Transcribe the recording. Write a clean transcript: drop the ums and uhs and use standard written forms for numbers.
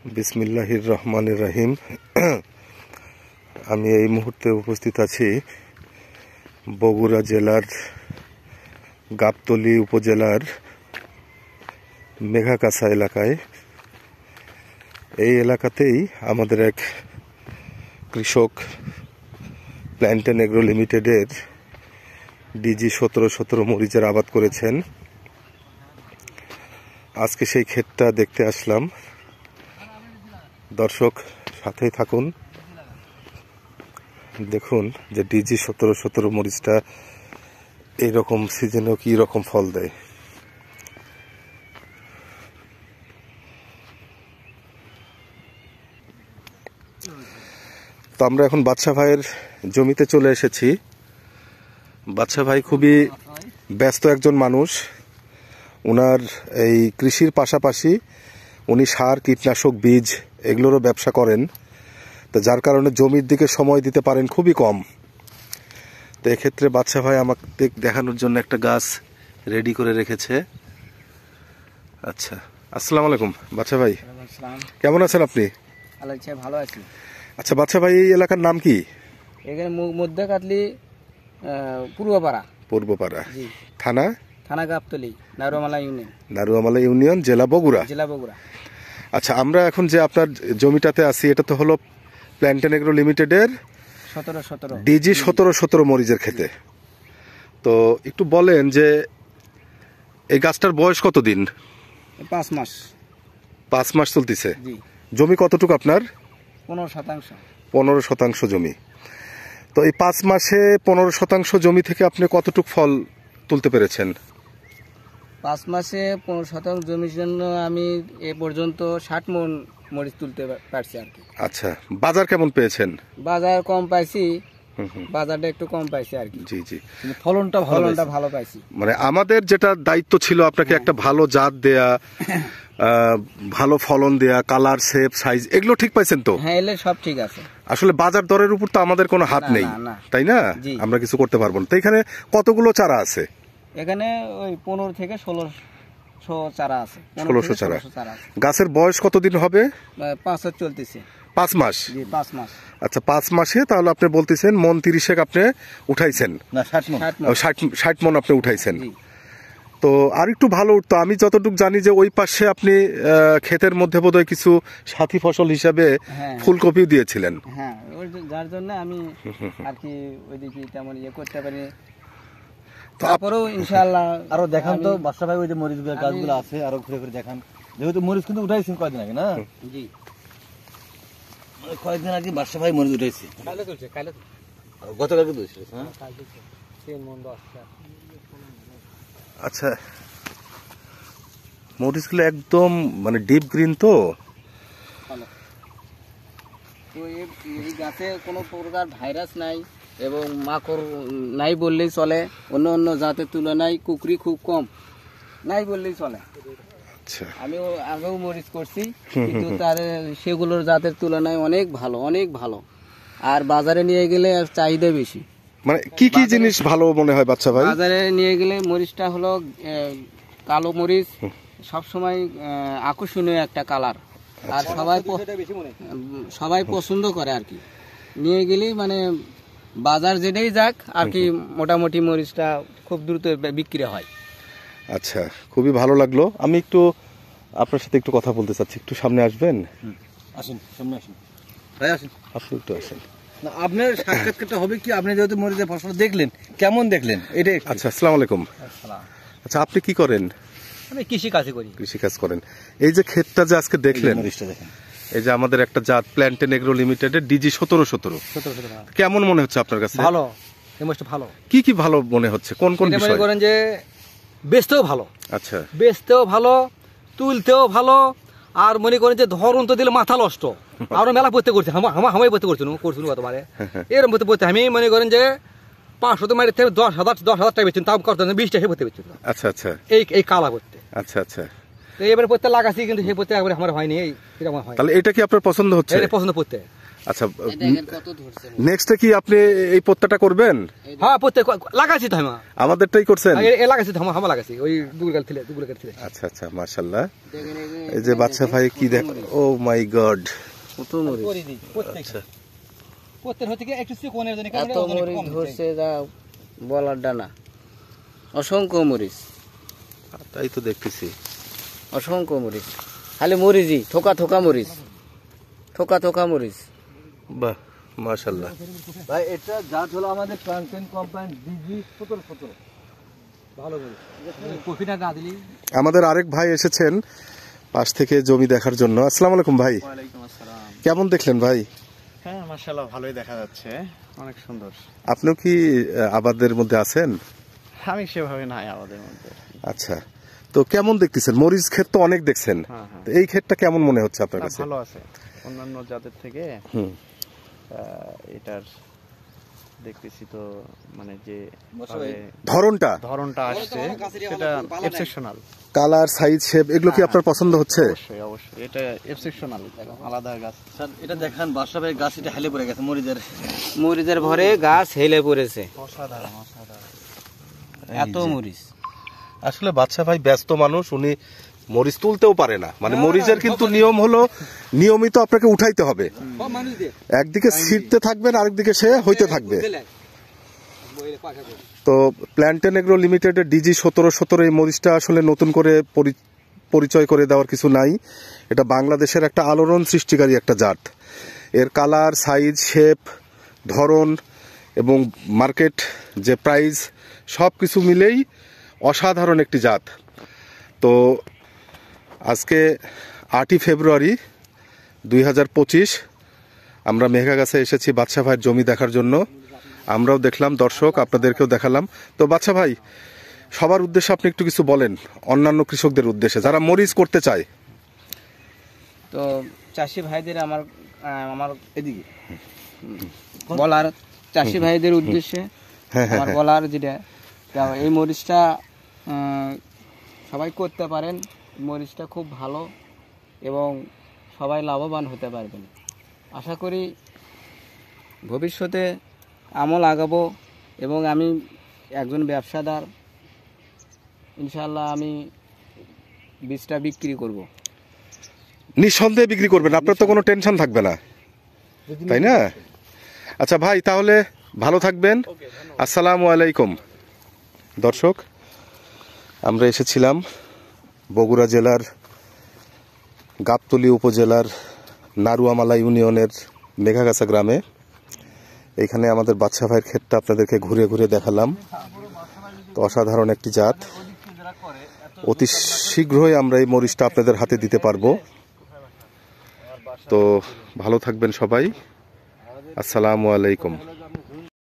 বিসমিল্লাহির রহমানির রহিম। আমি এই মুহূর্তে উপস্থিত আছি বগুড়া জেলার গাবতলী উপজেলার মেঘাকাছা এলাকায়। এই এলাকাতেই আমাদের এক কৃষক প্ল্যান্টেন এগ্রো লিমিটেডের ডিজি 1717 মরিচের আবাদ করেছেন। আজকে সেই ক্ষেতটা দেখতে আসলাম। দর্শক সাথেই থাকুন, দেখুন যে ডিজি 1717 মরিচটা এইরকম সিজনেও কি রকম ফল দেয়। তো আমরা এখন বাদশা ভাইয়ের জমিতে চলে এসেছি। বাদশা ভাই খুবই ব্যস্ত একজন মানুষ। ওনার এই কৃষির পাশাপাশি উনি সার, কীটনাশক, বীজ এগুলোরও ব্যবসা করেন। তো যার কারণে জমির দিকে সময় দিতে পারেন খুবই কম। তো এক্ষেত্রে বাদশা ভাই আমাকে দেখানোর জন্য একটা গাছ রেডি করে রেখেছে। আচ্ছা, আসসালামু আলাইকুম বাদশা ভাই, কেমন আছেন আপনি? ভালো আছি। আচ্ছা বাদশা ভাই, এই এলাকার নাম কি? এখানে মধ্যে কাটলি পূর্বপাড়া। পূর্বপাড়া থানা? থানা গাবতলী, নারুয়ামালা ইউনিয়ন। নারুয়ামালা ইউনিয়ন, জেলা বগুড়া। জেলা বগুড়া। আচ্ছা, আমরা এখন যে আপনার জমিটাতে আছি এটা তো হলো প্ল্যান্টেন এগ্রো লিমিটেডের 1717 ডিজি 1717 মরিচের খেতে। তো একটু বলেন যে এই গাছটার বয়স কতদিন? 5 মাস। 5 মাস চলতেছে। জি। জমি কতটুকু আপনার? 15%। 15% জমি। তো এই 5 মাসে 15% জমি থেকে আপনি কতটুকু ফল তুলতে পেরেছেন? 5 মাসে 15% জমির জন্য আমি এ পর্যন্ত 60 মণ মরিচ তুলতে পারছি আর কি। আচ্ছা, বাজার কেমন পেয়েছেন? বাজার কম পাইছি, বাজারটা একটু কম পাইছি আর কি। জি জি, ফলনটা ভালো পাইছি। মানে আমাদের যেটা দায়িত্ব ছিল আপনাকে একটা ভালো জাত দেয়া, ভালো ফলন দেয়া, কালার, শেপ, সাইজ এগুলো ঠিক পাইছেন তো? হ্যাঁ, এলে সব ঠিক আছে। আসলে বাজার দরের উপর তো আমাদের কোনো হাত নেই, তাই না? আমরা কিছু করতে পারবো না। তো এখানে কতগুলো চারা আছে? এখানে ওই 15 থেকে 1600 চারা আছে। 1600 চারা। গাছের বয়স কতদিন হবে? 5 মাস চলতেছে। 5 মাস? জি, 5 মাস। আচ্ছা, 5 মাসে তাহলে আপনি বলতেছেন মন 30 আপনি উঠাইছেন? না, 60 মণ। 60 মণ আপনি উঠাইছেন। তো আর একটু ভালো উঠতো। আমি যতটুকু জানি যে ওই পাশে আপনি ক্ষেতের মধ্যে বোধহয় কিছু সাথী ফসল হিসাবে ফুলকপিও দিয়েছিলেন। হ্যাঁ, যার জন্য আমি আর কি ওইদিকে তেমন করতে পারি। তারপরেও ইনশাআল্লাহ আরো দেখান তো বাদশা ভাই, ওই যে মরিচ গাছগুলো আছে আরো ঘুরে ঘুরে দেখান। যেহেতু মরিচ কিন্তু উঠাইছেন কয়দিন আগে, না? জি, কয়েকদিন আগে বাদশা ভাই মরিচ উঠাইছে। গতকালকে তুলছিল। হ্যাঁ, 3 মণ 10 টাকা। আচ্ছা, মরিচগুলো একদম মানে ডিপ গ্রিন তো? তো এই গাছে কোনো প্রকার ভাইরাস নাই এবং মাকড় নাই বললেই চলে। অন্য অন্য জাতের তুলনায় কুকরি খুব কম, নাই বললেই চলে। আচ্ছা, আমিও আগেও মরিচ করছি, কিন্তু তার সেগুলোর জাতের তুলনায় অনেক ভালো। আর বাজারে নিয়ে গেলে চাহিদা বেশি। মানে কি কি জিনিস ভালো মনে হয় বাদশা ভাই? বাজারে নিয়ে গেলে মরিচটা হলো কালো মরিচ, সবসময় আকর্ষণীয় একটা কালার। আর সবাই পছন্দ করে আর কি। নিয়ে গেলেই মানে বাজার যেটাই যাক আর কি, মোটামুটি মরিচটা খুব দ্রুত বিক্রি হয়। আচ্ছা, খুবই ভালো লাগলো। আমি একটু আপনার সাথে একটু কথা বলতে চাচ্ছি। একটু সামনে আসবেন? আসেন, সামনে আসেন ভাই, আসেন। আপনি একটু আসেন। আপনার সাক্ষাৎকারটা হবে কি, আপনি যেহেতু মরিচের ফসল দেখলেন, কেমন দেখলেন এটা? আচ্ছা, আসসালামু আলাইকুম। আচ্ছা, আপনি কি করেন? আমি কৃষি কাজ করেন। এই যে ক্ষেতটা যে আজকে দেখলেন, মরিচটা দেখেন। এই যে আমাদের একটা জাত প্ল্যান্টেন এগ্রো লিমিটেডের ডিজি 1717, কেমন মনে হচ্ছে আপনার কাছে? ভালো, এই মরিচটা ভালো। কি কি ভালো মনে হচ্ছে? কোন কোন বিষয়? মনে করেন যে বেচতেও ভালো। আচ্ছা, বেচতেও ভালো, তুলতেও ভালো। আর মনে করেন যে ধরুন তো দিলে মাথা নষ্ট। আমরা মেলা পড়তে করছি, আমায় পড়তে করছি গতবারে এরকম পড়তে। আমি মনে করেন যে 500 মাইলের থেকে 10,000 টাকা বেচছেন, তাও করতেন 20 টাকা পড়তে বেচছেন। আচ্ছা আচ্ছা, এই কালা করতে। আচ্ছা আচ্ছা, এবারে পড়তে লাগাচ্ছি, কিন্তু সেই পড়তে একবারে আমার হয়নি। এই আমার হয়। তাহলে এটা কি আপনার পছন্দ হচ্ছে? পছন্দ পড়তে আচ্ছা, দেখেন কত ধরছে। নেক্সটে কি আপনি এই পত্তাটা করবেন? হ্যাঁ প্রত্যেক লাগাইছি তো আমি আমাদেরটাই করছেন? এ লাগাইছি তো হামা লাগাইছি ওই দুগুল থেকে আচ্ছা আচ্ছা, মাশাআল্লাহ। দেখেন এই যে বাচ্চা ভাই কি দেখ, ও মাই গড, কত মরিচ, প্রত্যেক থেকে একটু কোণের জন্য এত মরিচ ধরছে যা বলার ডানা। অসংখ্য মরিচ, তাই তো দেখতেছি। অসংখ্য মরিচ, খালি মরিচই, থোকা থোকা মরিচ, থোকা থোকা মরিচ। বাহ, মাশাআল্লাহ। ভাই এটা জাত হলো আমাদের ফ্রান্সিয়ান কোম্পানি ডিজি 1717 ভালো করে কফিটা না দিলি। আমাদের আরেক ভাই এসেছেন পাশ থেকে জমি দেখার জন্য। আসসালামু আলাইকুম ভাই, ওয়ালাইকুম আসসালাম। কেমন দেখলেন ভাই? হ্যাঁ মাশাআল্লাহ ভালোই দেখা যাচ্ছে, অনেক সুন্দর। আপনিও কি আবাদের মধ্যে আছেন? আমি সেভাবে নাই আমাদের মধ্যে। আচ্ছা, তো কেমন দেখতেছেন? মরিচ ক্ষেত তো অনেক দেখছেন, হ্যাঁ, হ্যাঁ। তো এই ক্ষেতটা কেমন মনে হচ্ছে আপনার না, কাছে? ভালো আছে অন্যান্য জাতের থেকে। হুম। এটার দেখতেছি তো মানে যে ধরনটা আসছে সেটা এক্সেপশনাল। কালার, সাইজ, শেপ এগুলো কি আপনার পছন্দ হচ্ছে? অবশ্যই অবশ্যই, এটা এক্সেপশনাল, আলাদা গাছ। স্যার এটা দেখেন বাসা ভাই গাছ এটা হেলে পড়ে গেছে মরিচের ভরে গাছ হেলে পড়েছে, অসাধারণ অসাধারণ। এত মরিচ। আসলে বাচ্চা ভাই ব্যস্ত মানুষ, উনি মরিচ তুলতেও পারে না। মানে মরিচের কিন্তু নিয়ম হলো নিয়মিত আপনাকে উঠাইতে হবে, একদিকে ছিটতে থাকবেন আরেকদিকে সে হইতে থাকবে। তো প্ল্যান্টেন এগ্রো লিমিটেডের ডিজি 1717 এই মরিচটা আসলে নতুন করে পরিচয় করে দেওয়ার কিছু নাই। এটা বাংলাদেশের একটা আলোড়ন সৃষ্টিকারী একটা জাত। এর কালার, সাইজ, শেপ, ধরন এবং মার্কেট যে প্রাইস সব কিছু মিলেই অসাধারণ একটি জাত। তো আজকে 8ই ফেব্রুয়ারি 2025 আমরা মেঘাগাছে এসেছি বাদশা ভাইয়ের জমি দেখার জন্য। আমরাও দেখলাম, দর্শক আপনাদেরকেও দেখালাম। তো বাদশা ভাই, সবার উদ্দেশ্যে আপনি একটু কিছু বলেন, অন্যান্য কৃষকদের উদ্দেশ্যে যারা মরিচ করতে চায়। তো চাষি ভাইদের আমার আমার এদিকে বলার, চাষি ভাইদের উদ্দেশ্যে আমার বলার যেটা, এই মরিচটা সবাই করতে পারেন। মরিচটা খুব ভালো এবং সবাই লাভবান হতে পারবেন। আশা করি ভবিষ্যতে আমও লাগাবো এবং আমি একজন ব্যবসাদার, ইনশাআল্লাহ আমি বীজটা বিক্রি করব। নিঃসন্দেহে বিক্রি করবেন, আপনার তো কোনো টেনশন থাকবে না, তাই না? আচ্ছা ভাই, তাহলে ভালো থাকবেন। আসসালামু আলাইকুম। দর্শক, আমরা এসেছিলাম বগুড়া জেলার গাবতলী উপজেলার নারুয়ামালা ইউনিয়নের মেঘাগাছা গ্রামে। এখানে আমাদের বাদশা ভাইয়ের ক্ষেতটা আপনাদেরকে ঘুরে ঘুরে দেখালাম। তো অসাধারণ একটি জাত, অতি শীঘ্রই আমরা এই মরিচটা আপনাদের হাতে দিতে পারবো। তো ভালো থাকবেন সবাই। আসসালামু আলাইকুম।